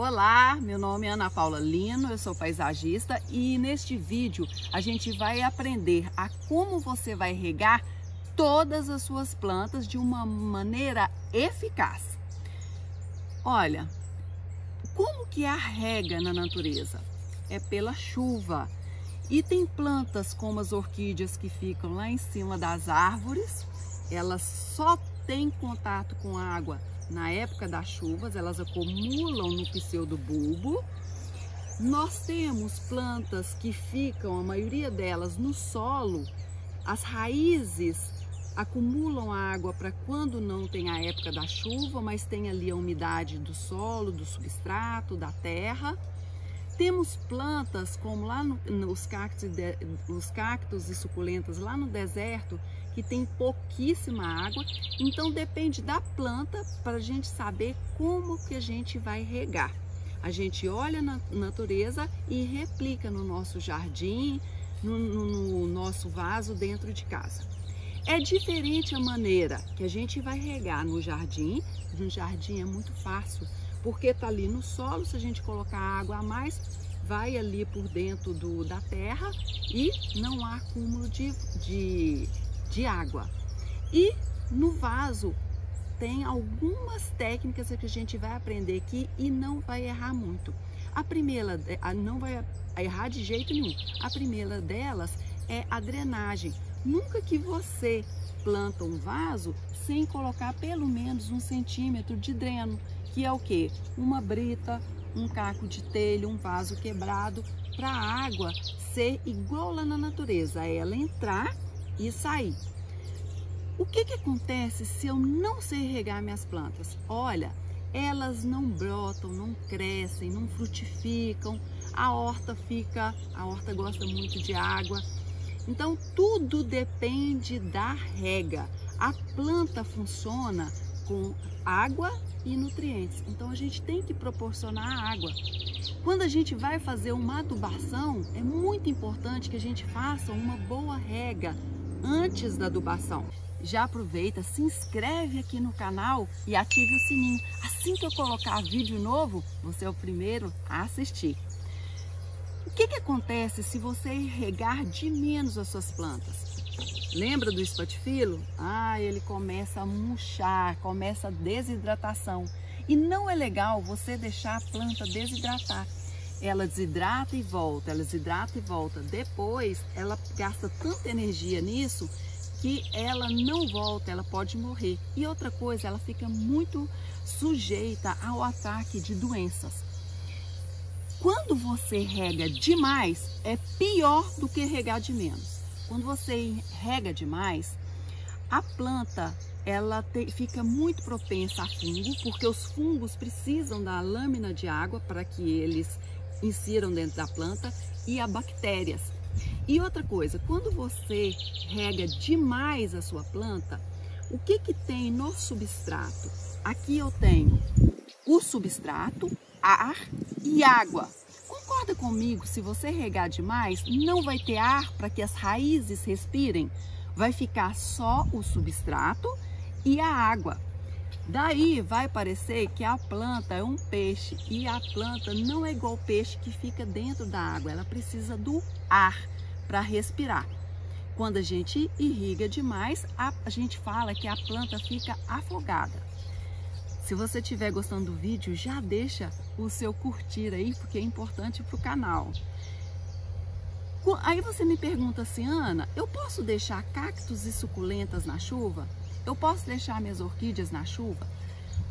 Olá, meu nome é Ana Paula Lino, eu sou paisagista e neste vídeo a gente vai aprender a como você vai regar todas as suas plantas de uma maneira eficaz. Olha, como que é a rega na natureza? É pela chuva. E tem plantas como as orquídeas que ficam lá em cima das árvores, elas só têm contato com a água na época das chuvas, elas acumulam no pseudobulbo. Nós temos plantas que ficam, a maioria delas, no solo, as raízes acumulam água para quando não tem a época da chuva, mas tem ali a umidade do solo, do substrato, da terra. Temos plantas como lá os cactos e suculentas lá no deserto, que tem pouquíssima água, então depende da planta para a gente saber como que a gente vai regar. A gente olha na natureza e replica no nosso jardim, no nosso vaso dentro de casa. É diferente a maneira que a gente vai regar no jardim. No jardim é muito fácil, porque está ali no solo, se a gente colocar água a mais, vai ali por dentro da terra e não há acúmulo de água. E no vaso tem algumas técnicas que a gente vai aprender aqui e não vai errar muito. A primeira, não vai errar de jeito nenhum. A primeira delas é a drenagem. Nunca que você planta um vaso sem colocar pelo menos 1 centímetro de dreno, que é o quê? Uma brita, um caco de telha, um vaso quebrado, para a água ser igual lá na natureza, ela entrar e sair. O que acontece se eu não sei regar minhas plantas? Olha, elas não brotam, não crescem, não frutificam, a horta gosta muito de água. Então tudo depende da rega. A planta funciona com água e nutrientes, então a gente tem que proporcionar água. Quando a gente vai fazer uma adubação, é muito importante que a gente faça uma boa rega antes da adubação. Já aproveita, se inscreve aqui no canal e ative o sininho. Assim que eu colocar vídeo novo, você é o primeiro a assistir. O que acontece se você regar de menos as suas plantas? Lembra do espatifilo? Ele começa a murchar, começa a desidratação. E não é legal você deixar a planta desidratar. Ela desidrata e volta, ela desidrata e volta. Depois, ela gasta tanta energia nisso que ela não volta, ela pode morrer. E outra coisa, ela fica muito sujeita ao ataque de doenças. Quando você rega demais, é pior do que regar de menos. Quando você rega demais, a planta fica muito propensa a fungo, porque os fungos precisam da lâmina de água para que eles insiram dentro da planta, e a bactérias. E outra coisa, quando você rega demais a sua planta, o que tem no substrato? Aqui eu tenho o substrato, ar e água. Concorda comigo, se você regar demais, não vai ter ar para que as raízes respirem, vai ficar só o substrato e a água. Daí vai parecer que a planta é um peixe, e a planta não é igual o peixe que fica dentro da água, ela precisa do ar para respirar. Quando a gente irriga demais, a gente fala que a planta fica afogada. Se você estiver gostando do vídeo, já deixa o seu curtir aí, porque é importante para o canal. Aí você me pergunta assim, Ana, eu posso deixar cactos e suculentas na chuva? Eu posso deixar minhas orquídeas na chuva?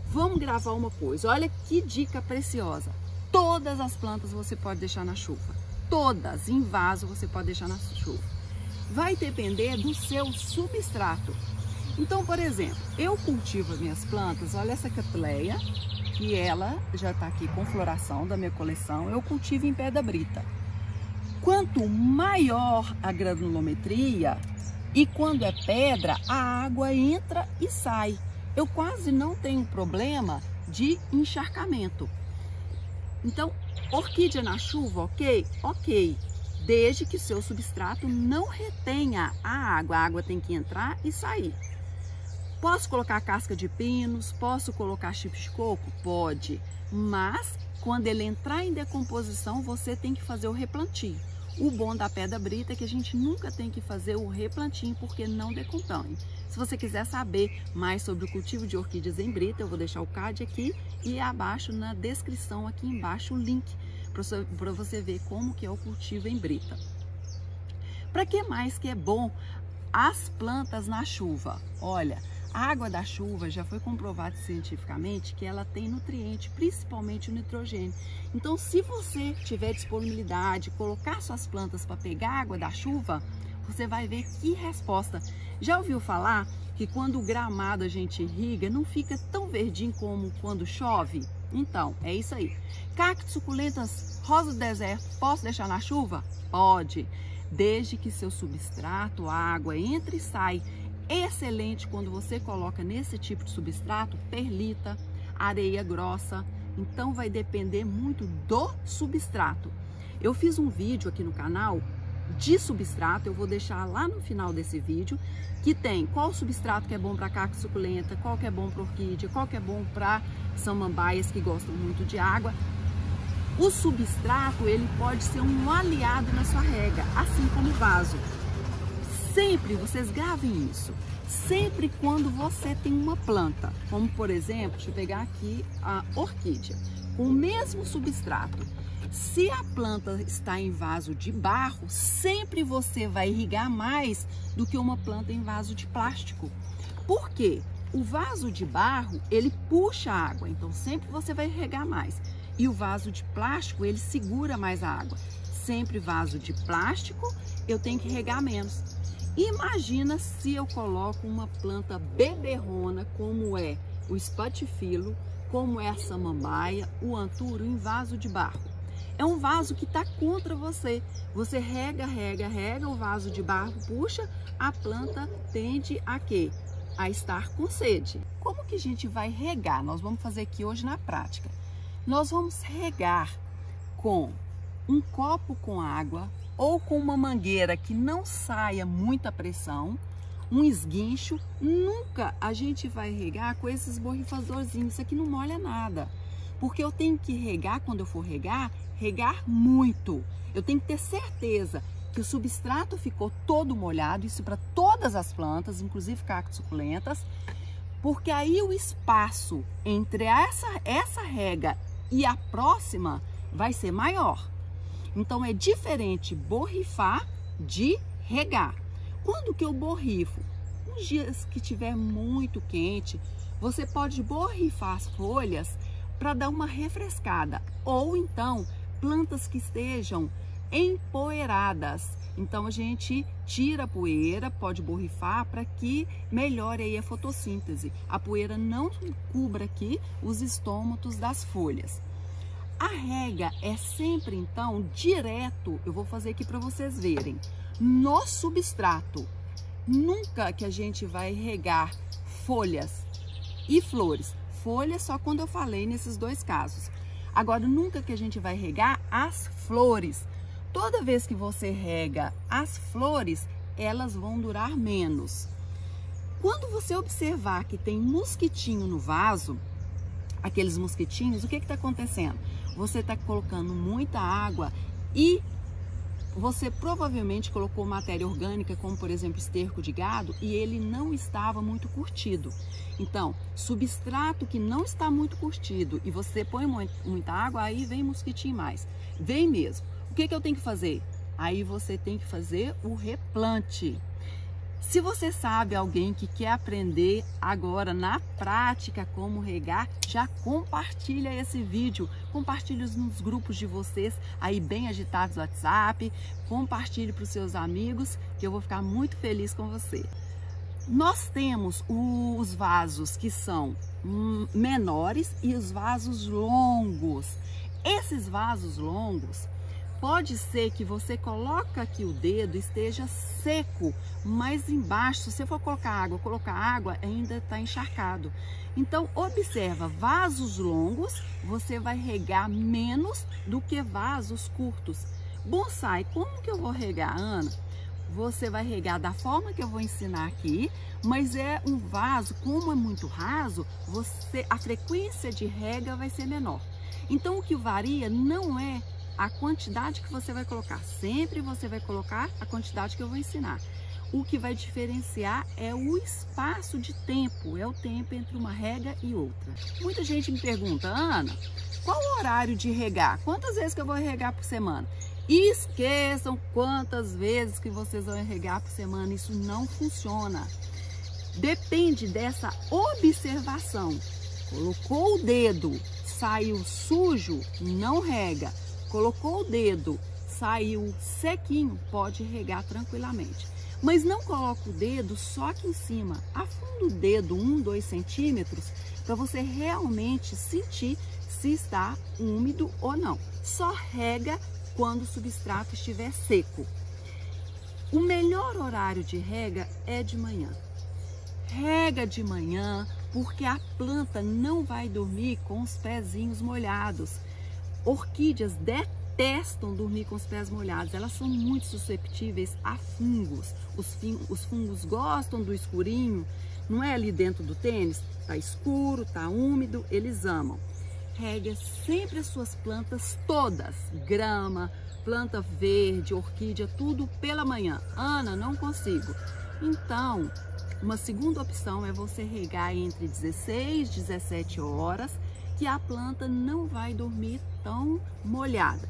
Vamos gravar uma coisa, olha que dica preciosa. Todas as plantas você pode deixar na chuva. Todas, em vaso, você pode deixar na chuva. Vai depender do seu substrato. Então, por exemplo, eu cultivo as minhas plantas, olha essa catleia, que ela já está aqui com floração da minha coleção, eu cultivo em pedra brita. Quanto maior a granulometria, e quando é pedra, a água entra e sai. Eu quase não tenho problema de encharcamento. Então, orquídea na chuva, ok? Ok, desde que seu substrato não retenha a água tem que entrar e sair. Posso colocar casca de pinos? Posso colocar chips de coco? Pode, mas quando ele entrar em decomposição, você tem que fazer o replantio. O bom da pedra brita é que a gente nunca tem que fazer o replantio porque não decompõe. Se você quiser saber mais sobre o cultivo de orquídeas em brita, eu vou deixar o card aqui e abaixo na descrição, aqui embaixo, o link para você ver como que é o cultivo em brita. Para que mais que é bom as plantas na chuva? Olha, a água da chuva já foi comprovado cientificamente que ela tem nutriente, principalmente o nitrogênio. Então, se você tiver disponibilidade, colocar suas plantas para pegar água da chuva, você vai ver que resposta. Já ouviu falar que quando o gramado a gente irriga, não fica tão verdinho como quando chove? Então, é isso aí. Cactos, suculentas, rosa do deserto, posso deixar na chuva? Pode, desde que seu substrato, a água entra e sai. Excelente quando você coloca nesse tipo de substrato perlita, areia grossa. Então vai depender muito do substrato. Eu fiz um vídeo aqui no canal de substrato, eu vou deixar lá no final desse vídeo, que tem qual substrato que é bom para cacto suculenta, qual que é bom para orquídea, qual que é bom para samambaias que gostam muito de água. O substrato, ele pode ser um aliado na sua rega, assim como o vaso. Sempre, vocês gravem isso, sempre quando você tem uma planta, como por exemplo, deixa eu pegar aqui a orquídea, com o mesmo substrato. Se a planta está em vaso de barro, sempre você vai irrigar mais do que uma planta em vaso de plástico. Por quê? O vaso de barro, ele puxa a água, então sempre você vai regar mais. E o vaso de plástico, ele segura mais a água. Sempre vaso de plástico, eu tenho que regar menos. Imagina se eu coloco uma planta beberrona, como é o espatifilo, como é a samambaia, o anturo, em vaso de barro. É um vaso que está contra você. Você rega, o vaso de barro puxa, a planta tende a quê? A estar com sede. Como que a gente vai regar? Nós vamos fazer aqui hoje na prática. Nós vamos regar com um copo com água ou com uma mangueira que não saia muita pressão, um esguincho. Nunca a gente vai regar com esses borrifadorzinhos, isso aqui não molha nada. Porque eu tenho que regar, quando eu for regar muito. Eu tenho que ter certeza que o substrato ficou todo molhado, isso para todas as plantas, inclusive cactos suculentas, porque aí o espaço entre essa rega e a próxima vai ser maior. Então é diferente borrifar de regar. Quando que eu borrifo? Nos dias que tiver muito quente, você pode borrifar as folhas para dar uma refrescada, ou então plantas que estejam empoeiradas. Então a gente tira a poeira, pode borrifar para que melhore aí a fotossíntese. A poeira não cubra aqui os estômatos das folhas. A rega é sempre então direto, eu vou fazer aqui para vocês verem, no substrato. Nunca que a gente vai regar folhas e flores. Folhas só quando eu falei nesses dois casos. Agora, nunca que a gente vai regar as flores. Toda vez que você rega as flores, elas vão durar menos. Quando você observar que tem mosquitinho no vaso, aqueles mosquitinhos, o que está acontecendo? Você está colocando muita água e você provavelmente colocou matéria orgânica, como por exemplo esterco de gado, e ele não estava muito curtido. Então, substrato que não está muito curtido e você põe muita água, aí vem mosquitinho mais. Vem mesmo. O que eu tenho que fazer? Aí você tem que fazer o replante. Se você sabe alguém que quer aprender agora na prática como regar, já compartilha esse vídeo, compartilhe nos grupos de vocês aí bem agitados no WhatsApp, compartilhe para os seus amigos, que eu vou ficar muito feliz com você. Nós temos os vasos que são menores e os vasos longos. Esses vasos longos, pode ser que você coloca aqui o dedo e esteja seco, mas embaixo, se você for colocar água ainda está encharcado. Então, observa, vasos longos, você vai regar menos do que vasos curtos. Bonsai, como que eu vou regar, Ana? Você vai regar da forma que eu vou ensinar aqui, mas é um vaso, como é muito raso, a frequência de rega vai ser menor. Então o que varia não é a quantidade que você vai colocar, sempre você vai colocar a quantidade que eu vou ensinar. O que vai diferenciar é o espaço de tempo, é o tempo entre uma rega e outra. Muita gente me pergunta, Ana, qual o horário de regar? Quantas vezes que eu vou regar por semana? Esqueçam quantas vezes que vocês vão regar por semana, isso não funciona. Depende dessa observação. Colocou o dedo, saiu sujo, não rega. Colocou o dedo, saiu sequinho, pode regar tranquilamente. Mas não coloca o dedo só aqui em cima. Afunda o dedo 1, 2 centímetros para você realmente sentir se está úmido ou não. Só rega quando o substrato estiver seco. O melhor horário de rega é de manhã. Rega de manhã porque a planta não vai dormir com os pezinhos molhados. Orquídeas detestam dormir com os pés molhados, elas são muito susceptíveis a fungos. Os fungos gostam do escurinho, não é ali dentro do tênis? Tá escuro, tá úmido, eles amam. Regue sempre as suas plantas todas, grama, planta verde, orquídea, tudo pela manhã. Ana, não consigo. Então, uma segunda opção é você regar entre 16 e 17 horas, que a planta não vai dormir tão molhada.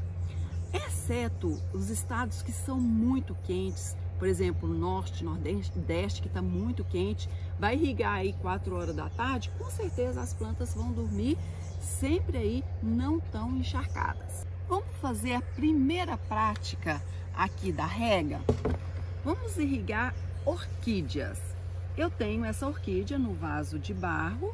Exceto os estados que são muito quentes, por exemplo, norte, nordeste, que está muito quente, vai irrigar aí 4 horas da tarde, com certeza as plantas vão dormir sempre aí não tão encharcadas. Vamos fazer a primeira prática aqui da rega. Vamos irrigar orquídeas. Eu tenho essa orquídea no vaso de barro,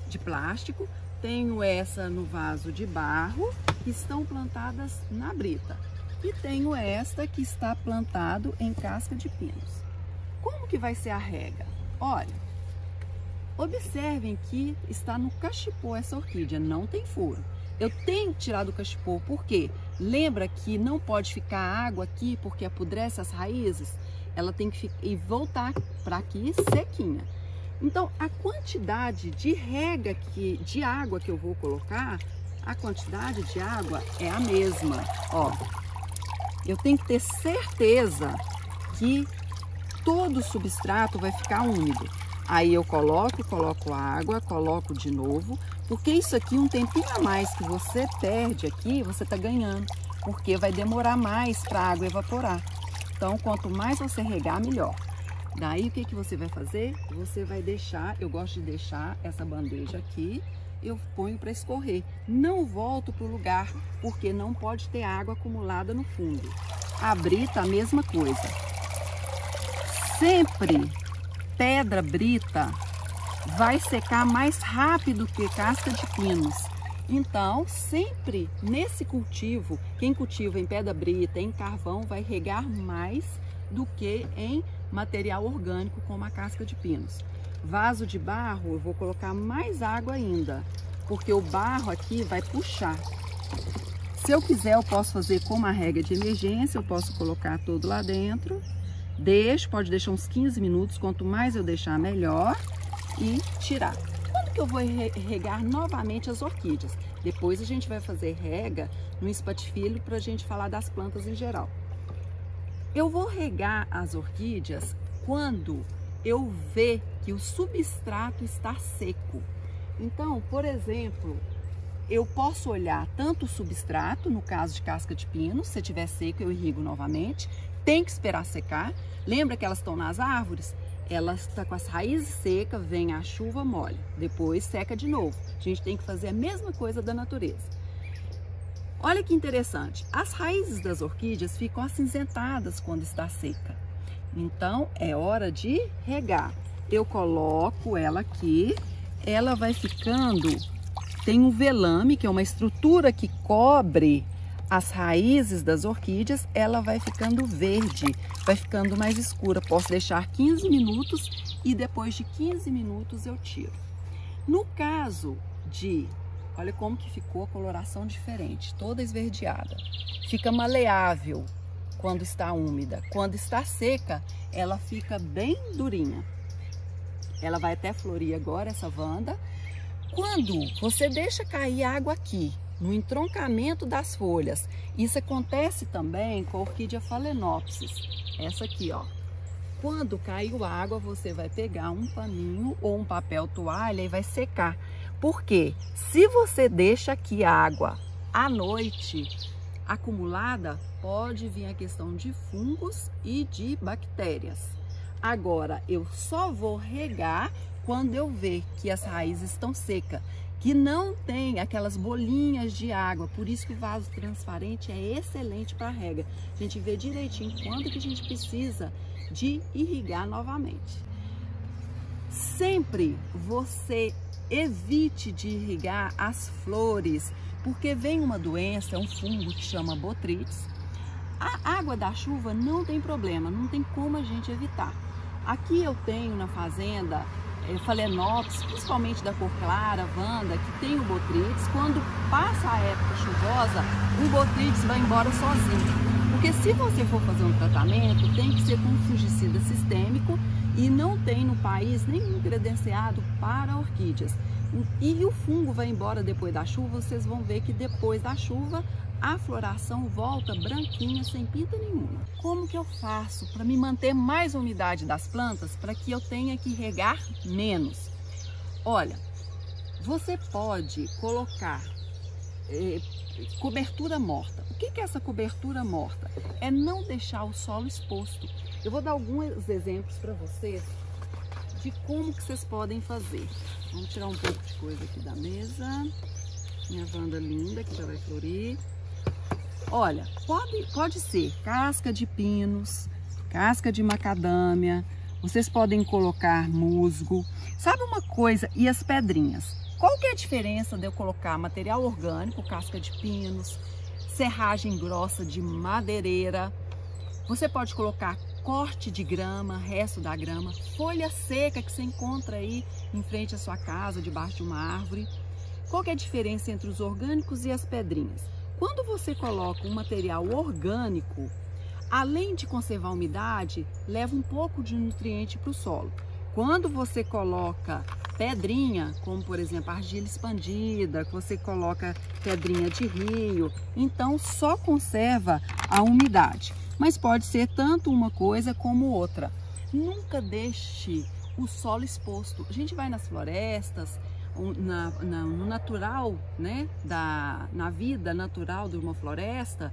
de plástico, tenho essa no vaso de barro, que estão plantadas na brita. E tenho esta que está plantado em casca de pinos. Como que vai ser a rega? Olha, observem que está no cachepô essa orquídea, não tem furo. Eu tenho que tirar do cachepô, porque lembra que não pode ficar água aqui, porque apodrece as raízes? Ela tem que voltar para aqui sequinha. Então, a quantidade de rega de água que eu vou colocar, a quantidade de água é a mesma. Ó, eu tenho que ter certeza que todo o substrato vai ficar úmido. Aí eu coloco água, coloco de novo, porque isso aqui, um tempinho a mais que você perde aqui, você tá ganhando, porque vai demorar mais para a água evaporar. Então, quanto mais você regar, melhor. Daí, o que que você vai fazer? Você vai deixar, eu gosto de deixar essa bandeja aqui, eu ponho para escorrer. Não volto para o lugar, porque não pode ter água acumulada no fundo. A brita, a mesma coisa. Sempre pedra brita vai secar mais rápido que casca de pinos. Então, sempre nesse cultivo, quem cultiva em pedra brita, em carvão, vai regar mais do que em material orgânico como a casca de pinos. Vaso de barro, eu vou colocar mais água ainda, porque o barro aqui vai puxar. Se eu quiser, eu posso fazer com uma rega de emergência, eu posso colocar tudo lá dentro, pode deixar uns 15 minutos, quanto mais eu deixar, melhor, e tirar. Quando que eu vou regar novamente as orquídeas? Depois a gente vai fazer rega no espatifilho para a gente falar das plantas em geral. Eu vou regar as orquídeas quando eu ver que o substrato está seco. Então, por exemplo, eu posso olhar tanto o substrato, no caso de casca de pino, se tiver seco eu irrigo novamente, tem que esperar secar. Lembra que elas estão nas árvores? Elas estão com as raízes secas, vem a chuva, molha, depois seca de novo. A gente tem que fazer a mesma coisa da natureza. Olha que interessante, as raízes das orquídeas ficam acinzentadas quando está seca. Então, é hora de regar. Eu coloco ela aqui, ela vai ficando, tem um velame, que é uma estrutura que cobre as raízes das orquídeas, ela vai ficando verde, vai ficando mais escura. Posso deixar 15 minutos e depois de 15 minutos eu tiro. No caso de... Olha como que ficou a coloração diferente, toda esverdeada. Fica maleável quando está úmida. Quando está seca, ela fica bem durinha. Ela vai até florir agora, essa Wanda. Quando você deixa cair água aqui, no entroncamento das folhas. Isso acontece também com a orquídea Phalaenopsis. Essa aqui, ó. Quando caiu água, você vai pegar um paninho ou um papel toalha e vai secar. Porque se você deixa aqui a água à noite acumulada, pode vir a questão de fungos e de bactérias. Agora, eu só vou regar quando eu ver que as raízes estão secas, que não tem aquelas bolinhas de água. Por isso que o vaso transparente é excelente para rega. A gente vê direitinho quando que a gente precisa de irrigar novamente. Sempre você evite de irrigar as flores, porque vem uma doença, um fungo que chama Botrytis. A água da chuva não tem problema, não tem como a gente evitar. Aqui eu tenho na fazenda Phalaenopsis, principalmente da cor clara, Vanda, que tem o Botrytis. Quando passa a época chuvosa, o Botrytis vai embora sozinho. Porque se você for fazer um tratamento, tem que ser com fungicida sistêmico e não tem no país nenhum credenciado para orquídeas. E o fungo vai embora depois da chuva. Vocês vão ver que depois da chuva a floração volta branquinha, sem pinta nenhuma. Como que eu faço para me manter mais a umidade das plantas para que eu tenha que regar menos? Olha, você pode colocar cobertura morta. O que é essa cobertura morta? É não deixar o solo exposto. Eu vou dar alguns exemplos para vocês de como que vocês podem fazer. Vamos tirar um pouco de coisa aqui da mesa. Minha Vanda linda que já vai florir. Olha, pode ser casca de pinos, casca de macadâmia, vocês podem colocar musgo. Sabe uma coisa? E as pedrinhas? Qual que é a diferença de eu colocar material orgânico, casca de pinos, serragem grossa de madeireira? Você pode colocar corte de grama, resto da grama, folha seca que você encontra aí em frente à sua casa, debaixo de uma árvore. Qual que é a diferença entre os orgânicos e as pedrinhas? Quando você coloca um material orgânico, além de conservar a umidade, leva um pouco de nutriente para o solo. Quando você coloca pedrinha, como por exemplo argila expandida, que você coloca pedrinha de rio, então só conserva a umidade. Mas pode ser tanto uma coisa como outra. Nunca deixe o solo exposto. A gente vai nas florestas, no natural, né, na vida natural de uma floresta,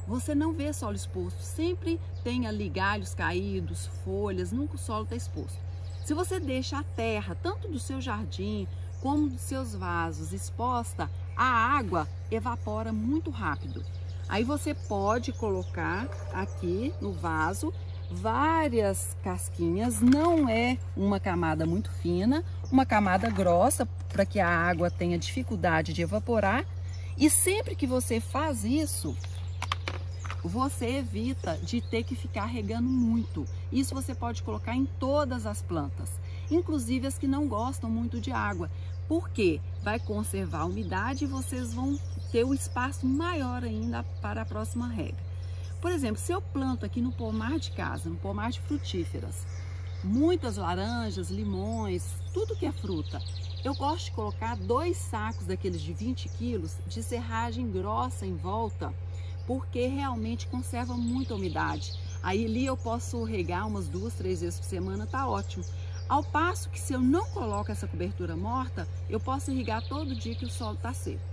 você não vê solo exposto. Sempre tem ali galhos caídos, folhas, nunca o solo está exposto. Se você deixa a terra, tanto do seu jardim como dos seus vasos, exposta, a água evapora muito rápido. Aí você pode colocar aqui no vaso várias casquinhas, não é uma camada muito fina, uma camada grossa para que a água tenha dificuldade de evaporar. E sempre que você faz isso, você evita de ter que ficar regando muito. Isso você pode colocar em todas as plantas, inclusive as que não gostam muito de água, porque vai conservar a umidade e vocês vão ter um espaço maior ainda para a próxima rega. Por exemplo, se eu planto aqui no pomar de casa, no pomar de frutíferas, muitas laranjas, limões, tudo que é fruta, eu gosto de colocar 2 sacos daqueles de 20 quilos de serragem grossa em volta, porque realmente conserva muita umidade. Aí ali eu posso regar umas 2, 3 vezes por semana, tá ótimo. Ao passo que se eu não coloco essa cobertura morta, eu posso irrigar todo dia que o solo tá seco.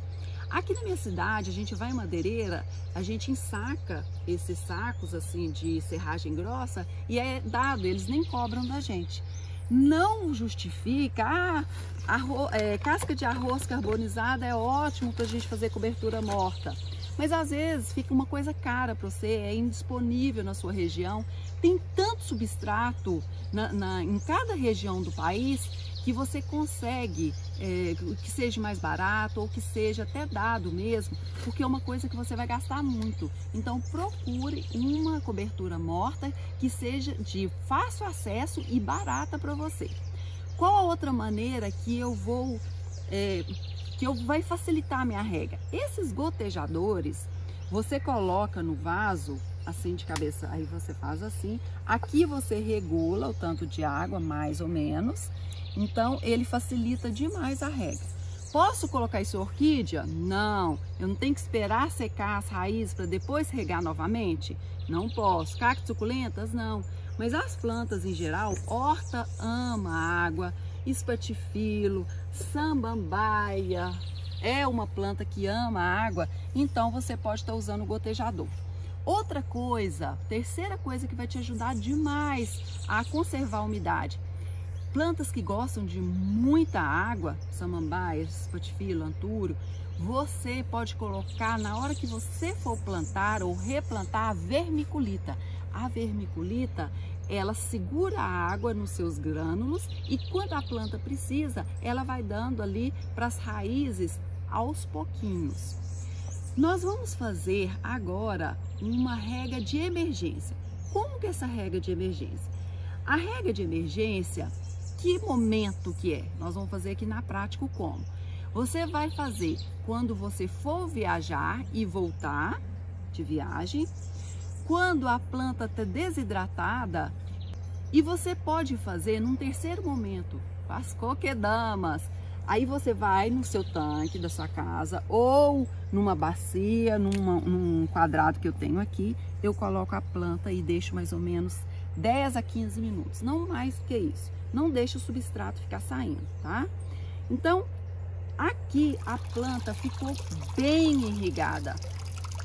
Aqui na minha cidade, a gente vai em madeireira, a gente ensaca esses sacos assim de serragem grossa e é dado, eles nem cobram da gente. Não justifica, casca de arroz carbonizada é ótimo para a gente fazer cobertura morta. Mas às vezes fica uma coisa cara para você, é indisponível na sua região. Tem tanto substrato em cada região do país que você consegue que seja mais barato ou que seja até dado mesmo, porque é uma coisa que você vai gastar muito. Então procure uma cobertura morta que seja de fácil acesso e barata para você. Qual a outra maneira que vai facilitar a minha rega? Esses gotejadores, você coloca no vaso, assim de cabeça, aí você faz assim. Aqui você regula o tanto de água, mais ou menos. Então, ele facilita demais a rega. Posso colocar isso orquídea? Não, eu não tenho que esperar secar as raízes para depois regar novamente? Não posso. Cactos suculentas? Não. Mas as plantas em geral, horta ama água, espatifilo, samambaia, é uma planta que ama água, então você pode estar usando o gotejador. Outra coisa, terceira coisa que vai te ajudar demais a conservar a umidade. Plantas que gostam de muita água, samambaia, espatifilo, antúrio, você pode colocar na hora que você for plantar ou replantar a vermiculita. A vermiculita, ela segura a água nos seus grânulos e quando a planta precisa, ela vai dando ali para as raízes aos pouquinhos. Nós vamos fazer agora uma rega de emergência. Como que é essa rega de emergência? A rega de emergência, que momento que é? Nós vamos fazer aqui na prática o como. Você vai fazer quando você for viajar e voltar de viagem, quando a planta está desidratada, e você pode fazer num terceiro momento, as coquedamas. Aí você vai no seu tanque da sua casa ou numa bacia, num quadrado que eu tenho aqui, eu coloco a planta e deixo mais ou menos 10 a 15 minutos, não mais que isso. Não deixe o substrato ficar saindo, tá? Então, aqui a planta ficou bem irrigada.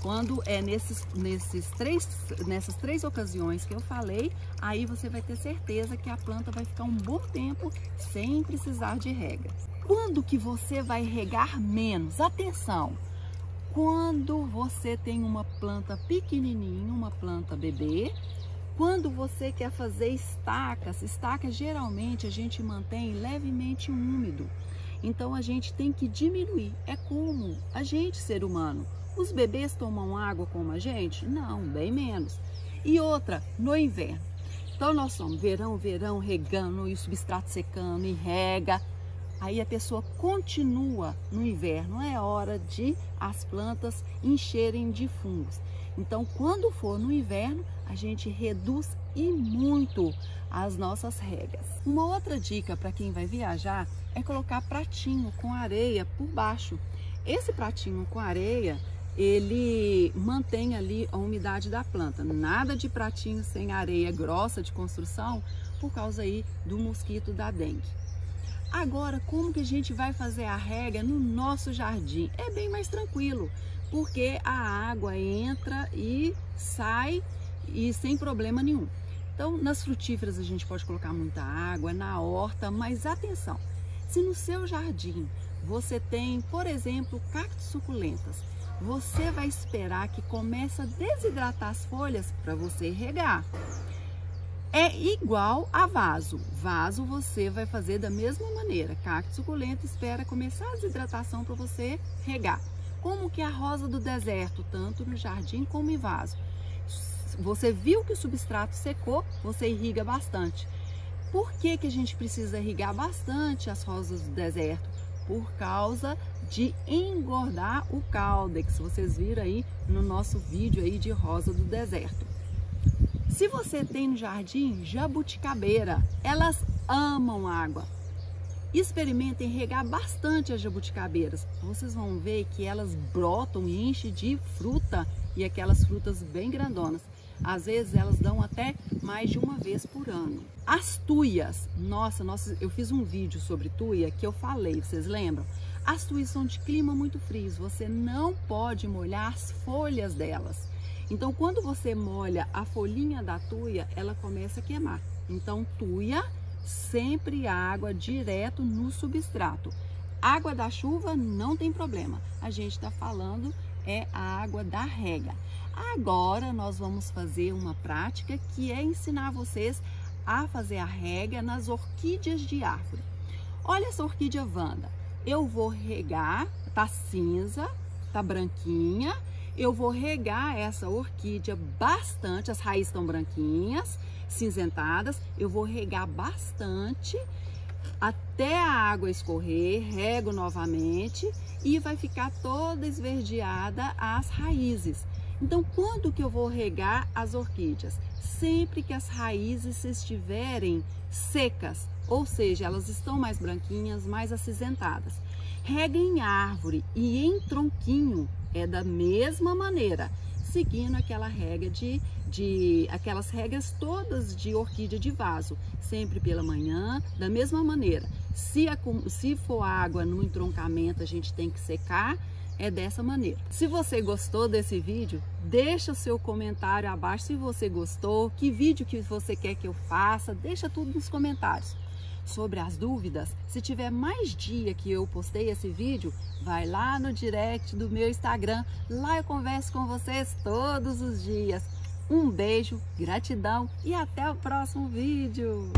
Quando é nessas três ocasiões que eu falei, aí você vai ter certeza que a planta vai ficar um bom tempo sem precisar de rega. Quando que você vai regar menos? Atenção! Quando você tem uma planta pequenininha, uma planta bebê, quando você quer fazer estacas geralmente a gente mantém levemente úmido. Então a gente tem que diminuir. É como a gente, ser humano. Os bebês tomam água como a gente? Não, bem menos. E outra, no inverno. Então nós somos verão, regando e o substrato secando e rega. Aí a pessoa continua no inverno, é hora de as plantas encherem de fungos. Então quando for no inverno, a gente reduz e muito as nossas regas. Uma outra dica para quem vai viajar é colocar pratinho com areia por baixo. Esse pratinho com areia, ele mantém ali a umidade da planta. Nada de pratinho sem areia grossa de construção, por causa aí do mosquito da dengue. Agora, como que a gente vai fazer a rega no nosso jardim? É bem mais tranquilo, porque a água entra e sai e sem problema nenhum. Então, nas frutíferas a gente pode colocar muita água, na horta, mas atenção, se no seu jardim você tem, por exemplo, cactos suculentas, você vai esperar que comece a desidratar as folhas para você regar. É igual a vaso. Vaso você vai fazer da mesma maneira. Cacto suculento espera começar a desidratação para você regar. Como que a rosa do deserto, tanto no jardim como em vaso. Você viu que o substrato secou, você irriga bastante. Por que que a gente precisa irrigar bastante as rosas do deserto? Por causa de engordar o caudex. Vocês viram aí no nosso vídeo aí de rosa do deserto. Se você tem no jardim jabuticabeira, elas amam água. Experimentem regar bastante as jabuticabeiras. Vocês vão ver que elas brotam e enchem de fruta e aquelas frutas bem grandonas. Às vezes elas dão até mais de uma vez por ano. As tuias, nossa, eu fiz um vídeo sobre tuia que eu falei, vocês lembram? As tuias são de clima muito frio, você não pode molhar as folhas delas. Então quando você molha a folhinha da tuia, ela começa a queimar. Então tuia, sempre água direto no substrato. Água da chuva não tem problema, a gente está falando é a água da rega. Agora nós vamos fazer uma prática que é ensinar vocês a fazer a rega nas orquídeas de árvore. Olha essa orquídea Wanda, eu vou regar, tá cinza, tá branquinha, eu vou regar essa orquídea bastante, as raízes estão branquinhas, cinzentadas, eu vou regar bastante até a água escorrer, rego novamente e vai ficar toda esverdeada as raízes. Então, quando que eu vou regar as orquídeas? Sempre que as raízes estiverem secas, ou seja, elas estão mais branquinhas, mais acinzentadas. Rega em árvore e em tronquinho é da mesma maneira, seguindo aquela regra aquelas regras todas de orquídea de vaso, sempre pela manhã, da mesma maneira. Se for água no entroncamento, a gente tem que secar, é dessa maneira. Se você gostou desse vídeo, deixa o seu comentário abaixo se você gostou, que vídeo que você quer que eu faça, deixa tudo nos comentários. Sobre as dúvidas, se tiver mais dia que eu postei esse vídeo, vai lá no direct do meu Instagram, lá eu converso com vocês todos os dias. Um beijo, gratidão e até o próximo vídeo!